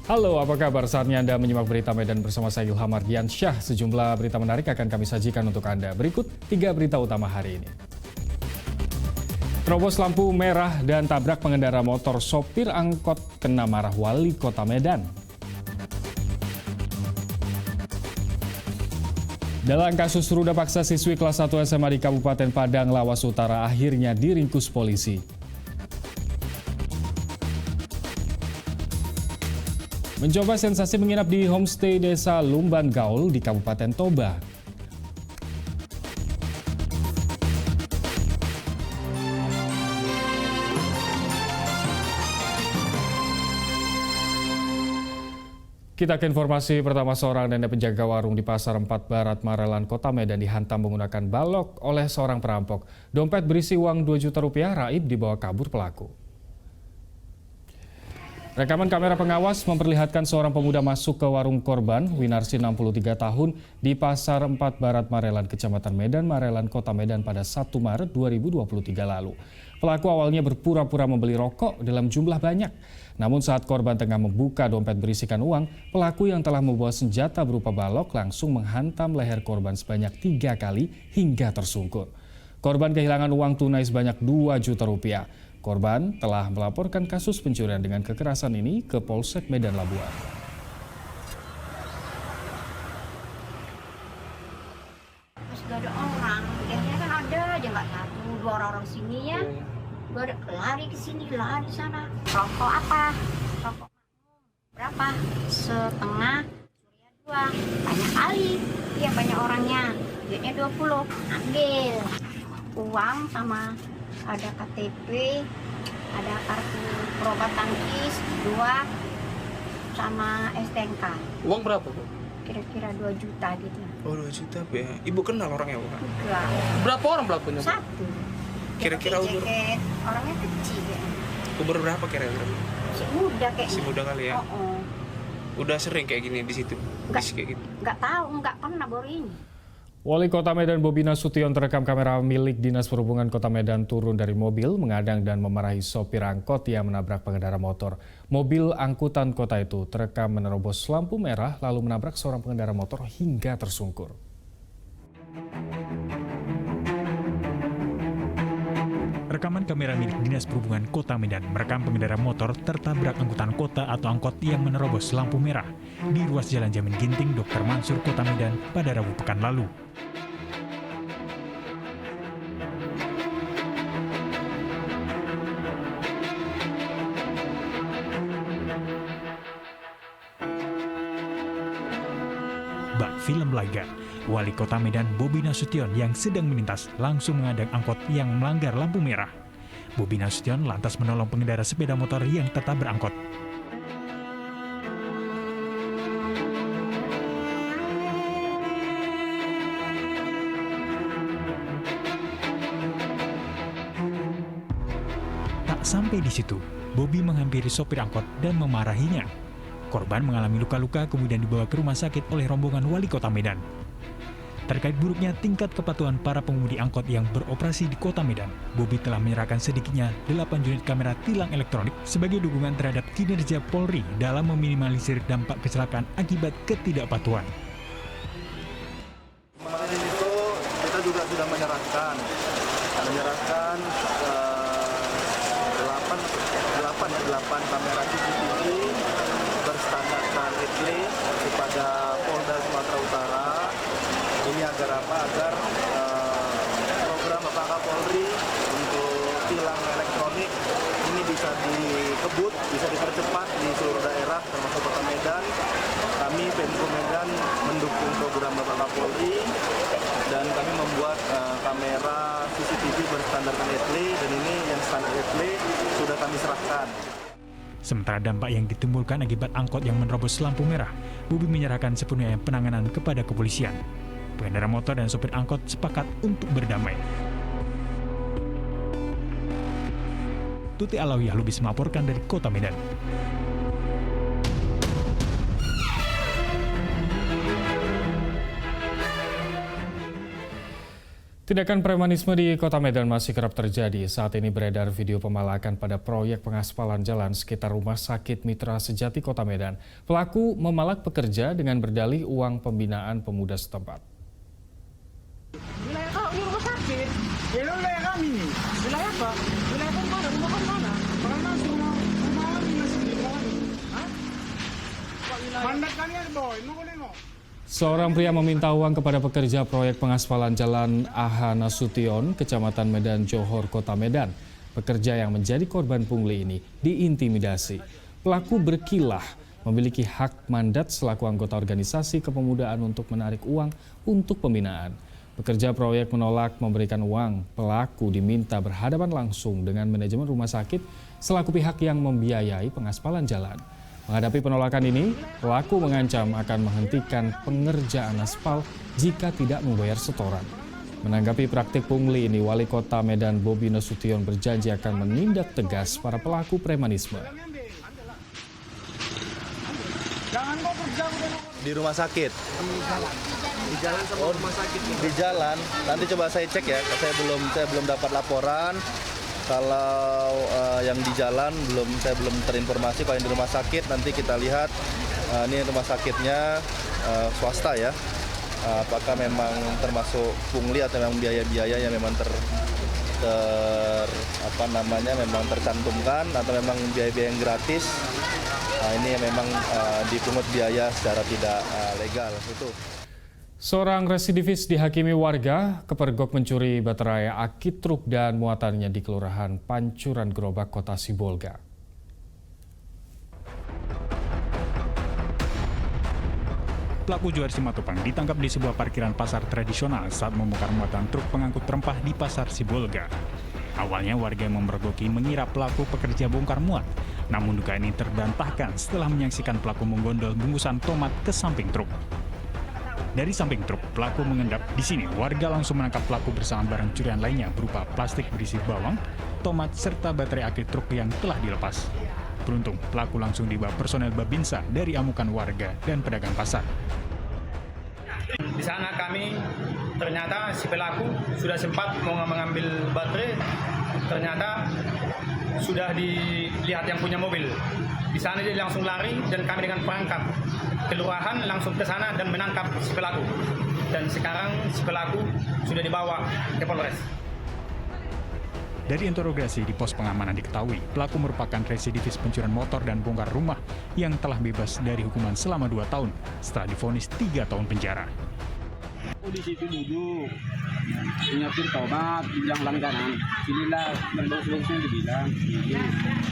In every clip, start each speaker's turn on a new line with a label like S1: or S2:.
S1: Halo, apa kabar? Saatnya Anda menyimak berita Medan bersama saya Ilham Ardiansyah. Sejumlah berita menarik akan kami sajikan untuk Anda. Berikut 3 berita utama hari ini. Terobos lampu merah dan tabrak pengendara motor, sopir angkot kena marah wali kota Medan. Dalam kasus ruda paksa siswi kelas 1 SMA di Kabupaten Padang, Lawas Utara akhirnya diringkus polisi. Mencoba sensasi menginap di homestay desa Lumban Gaul di Kabupaten Toba. Kita ke informasi pertama. Seorang nenek penjaga warung di Pasar 4 Barat, Marelan, Kota Medan dihantam menggunakan balok oleh seorang perampok. Dompet berisi uang 2 juta rupiah raib dibawa kabur pelaku. Rekaman kamera pengawas memperlihatkan seorang pemuda masuk ke warung korban, Winarsi 63 tahun, di Pasar 4 Barat Marelan, Kecamatan Medan, Marelan, Kota Medan pada 1 Maret 2023 lalu. Pelaku awalnya berpura-pura membeli rokok dalam jumlah banyak. Namun saat korban tengah membuka dompet berisikan uang, pelaku yang telah membawa senjata berupa balok langsung menghantam leher korban sebanyak 3 kali hingga tersungkur. Korban kehilangan uang tunai sebanyak 2 juta rupiah. Korban telah melaporkan kasus pencurian dengan kekerasan ini ke Polsek Medan Labuan.
S2: Terus gak ada orang, biasanya kan ada aja nggak 1, 2 orang sini ya. Gak ada, lari ke sini, lari sana. Rokok apa? Rokok berapa? Setengah, surya 2. Banyak kali, iya banyak orangnya. Duitnya 20, ambil. Uang sama ada KTP, ada kartu berobat tangkis 2, sama STNK.
S3: Uang berapa, Bu?
S2: Kira-kira 2 juta gitu.
S3: Oh, 2 juta, Bu ya. Ibu kenal orangnya, Bu?
S2: Enggak.
S3: Berapa orang pelakunya, Bu?
S2: 1.
S3: Kira-kira umur?
S2: Orangnya kecil ya.
S3: Umur berapa kira-kira?
S2: Si muda kayaknya.
S3: Si muda kali ya?
S2: Oh.
S3: Udah sering kayak gini di situ?
S2: Enggak,
S3: Kayak gitu?
S2: enggak tahu, enggak pernah baru ini.
S1: Wali Kota Medan Bobi Nasution terekam kamera milik Dinas Perhubungan Kota Medan turun dari mobil, mengadang dan memarahi sopir angkot yang menabrak pengendara motor. Mobil angkutan kota itu terekam menerobos lampu merah lalu menabrak seorang pengendara motor hingga tersungkur.
S4: Rekaman kamera milik Dinas Perhubungan Kota Medan merekam pengendara motor tertabrak angkutan kota atau angkot yang menerobos lampu merah di ruas Jalan Jamin Ginting Dr. Mansur, Kota Medan pada Rabu pekan lalu. Bak film laga, Wali Kota Medan Bobi Nasution yang sedang melintas langsung mengadang angkot yang melanggar lampu merah. Bobi Nasution lantas menolong pengendara sepeda motor yang tetap berangkot. Tak sampai di situ, Bobi menghampiri sopir angkot dan memarahinya. Korban mengalami luka-luka kemudian dibawa ke rumah sakit oleh rombongan Wali Kota Medan. Terkait buruknya tingkat kepatuhan para pengemudi angkot yang beroperasi di Kota Medan, Bobi telah menyerahkan sedikitnya 8 unit kamera tilang elektronik sebagai dukungan terhadap kinerja Polri dalam meminimalisir dampak kecelakaan akibat ketidakpatuhan.
S5: Kemarin itu kita juga sudah menyerahkan 8 kamera CCTV berstandarkan ETLE kepada Polda Sumatera Utara. Ini agar apa? Agar program Bapak Kapolri untuk tilang elektronik ini bisa dikebut, bisa dipercepat di seluruh daerah termasuk Kota Medan. Kami Pemko Medan mendukung program Bapak Kapolri dan kami membuat kamera CCTV berstandarkan ETLE dan ini yang standar ETLE sudah kami serahkan.
S4: Sementara dampak yang ditimbulkan akibat angkot yang menerobos lampu merah, Bobi menyerahkan sepenuhnya penanganan kepada kepolisian. Pengendara motor dan sopir angkot sepakat untuk berdamai. Tuti Alawiyah Lubis melaporkan dari Kota Medan.
S1: Tindakan premanisme di Kota Medan masih kerap terjadi. Saat ini beredar video pemalakan pada proyek pengaspalan jalan sekitar Rumah Sakit Mitra Sejati Kota Medan. Pelaku memalak pekerja dengan berdalih uang pembinaan pemuda setempat.
S6: Wilayah kau ini rumah sakit, wilayah kami. Wilayah apa? Wilayah kau mana? Rumah kau mana? Orang masuk rumah kami masih di rumah kami. Mandat kalian boy, mau nengok.
S1: Seorang pria meminta uang kepada pekerja proyek pengaspalan jalan AH Nasution, Kecamatan Medan Johor, Kota Medan. Pekerja yang menjadi korban pungli ini diintimidasi. Pelaku berkilah memiliki hak mandat selaku anggota organisasi kepemudaan untuk menarik uang untuk pembinaan. Pekerja proyek menolak memberikan uang. Pelaku diminta berhadapan langsung dengan manajemen rumah sakit selaku pihak yang membiayai pengaspalan jalan. Menghadapi penolakan ini, pelaku mengancam akan menghentikan pengerjaan aspal jika tidak membayar setoran. Menanggapi praktik pungli ini, Wali Kota Medan Bobi Nasution berjanji akan menindak tegas para pelaku premanisme.
S5: Di rumah sakit.
S3: Di jalan sama rumah sakit.
S5: Di jalan. Nanti coba saya cek ya. Saya belum dapat laporan. Kalau yang di jalan saya belum terinformasi. Kalau yang di rumah sakit nanti kita lihat ini rumah sakitnya swasta ya. Apakah memang termasuk pungli atau memang biaya-biaya yang memang memang tercantumkan atau memang biaya-biaya yang gratis. Ini memang dipungut biaya secara tidak legal itu.
S1: Seorang residivis dihakimi warga kepergok mencuri baterai aki truk dan muatannya di Kelurahan Pancuran Gerobak, Kota Sibolga.
S4: Pelaku Juar Simatupang ditangkap di sebuah parkiran pasar tradisional saat membongkar muatan truk pengangkut rempah di Pasar Sibolga. Awalnya warga yang memergoki mengira pelaku pekerja bongkar muat, namun dugaan ini terbantahkan setelah menyaksikan pelaku menggondol bungkusan tomat ke samping truk. Dari samping truk, pelaku mengendap. Di sini, warga langsung menangkap pelaku bersama barang curian lainnya berupa plastik berisi bawang, tomat, serta baterai aki truk yang telah dilepas. Beruntung, pelaku langsung dibawa personel Babinsa dari amukan warga dan pedagang pasar.
S7: Di sana kami ternyata si pelaku sudah sempat mau mengambil baterai, ternyata sudah dilihat yang punya mobil. Di sana dia langsung lari dan kami dengan perangkap kelurahan langsung ke sana dan menangkap si pelaku. Dan sekarang si pelaku sudah dibawa ke Polres.
S4: Dari interogasi di pos pengamanan diketahui, pelaku merupakan residivis pencurian motor dan bongkar rumah yang telah bebas dari hukuman selama 2 tahun setelah divonis 3 tahun penjara.
S6: Di situ duduk, nyiapin tomat, bilang langganan. Sinilah berbos-bosnya dibilang.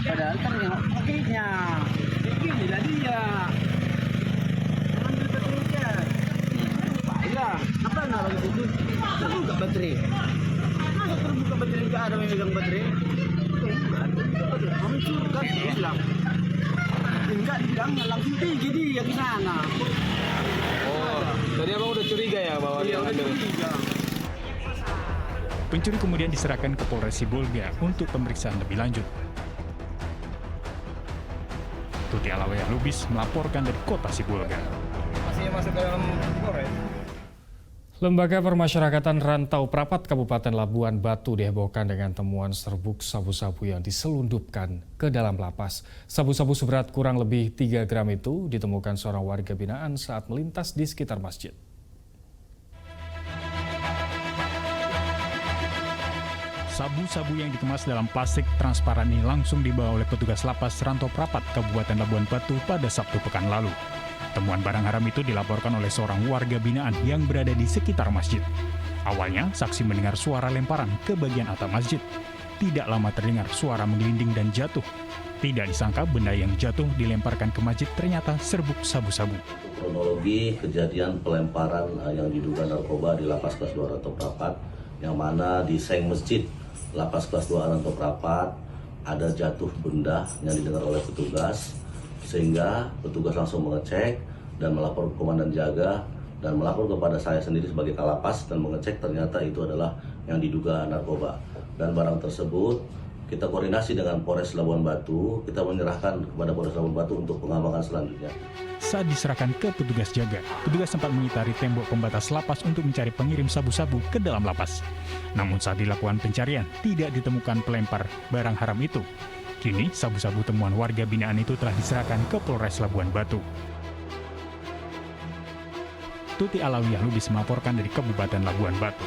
S6: Padahal kan nengok pakainya. Inilah dia. Ambil baterainya. Baiklah, apa naruh di situ? Terbuka baterai. Masa terbuka baterai nggak ada yang megang baterai? Kamu curkan, bilang. Enggak dibilang langsung pergi dia ke sana.
S3: Tadi abang udah curiga ya bahwa dia ngambil.
S4: Pencuri kemudian diserahkan ke Polres Sibolga untuk pemeriksaan lebih lanjut. Tuti Alawaya Lubis melaporkan dari Kota Sibolga.
S3: Masih masuk ke dalam Polres.
S1: Lembaga Permasyarakatan Rantau Prapat Kabupaten Labuan Batu dihebohkan dengan temuan serbuk sabu-sabu yang diselundupkan ke dalam lapas. Sabu-sabu seberat kurang lebih 3 gram itu ditemukan seorang warga binaan saat melintas di sekitar masjid.
S4: Sabu-sabu yang dikemas dalam plastik transparan ini langsung dibawa oleh petugas lapas Rantau Prapat Kabupaten Labuan Batu pada Sabtu pekan lalu. Temuan barang haram itu dilaporkan oleh seorang warga binaan yang berada di sekitar masjid. Awalnya, saksi mendengar suara lemparan ke bagian atap masjid. Tidak lama terdengar suara menggelinding dan jatuh. Tidak disangka benda yang jatuh dilemparkan ke masjid ternyata serbuk sabu-sabu.
S8: Kronologi kejadian pelemparan yang diduga narkoba di Lapas Kelas 2 Rantau Prapat, yang mana di seng masjid Lapas Kelas 2 Rantau Prapat ada jatuh benda yang didengar oleh petugas, sehingga petugas langsung mengecek dan melapor ke komandan jaga dan melapor kepada saya sendiri sebagai Kalapas dan mengecek ternyata itu adalah yang diduga narkoba. Dan barang tersebut kita koordinasi dengan Polres Labuan Batu, kita menyerahkan kepada Polres Labuan Batu untuk pengembangan selanjutnya.
S4: Saat diserahkan ke petugas jaga, petugas sempat mengitari tembok pembatas lapas untuk mencari pengirim sabu-sabu ke dalam lapas. Namun saat dilakukan pencarian, tidak ditemukan pelempar barang haram itu. Kini, sabu-sabu temuan warga binaan itu telah diserahkan ke Polres Labuan Batu. Tuti Alawiyah Lubis melaporkan dari Kabupaten Labuan Batu.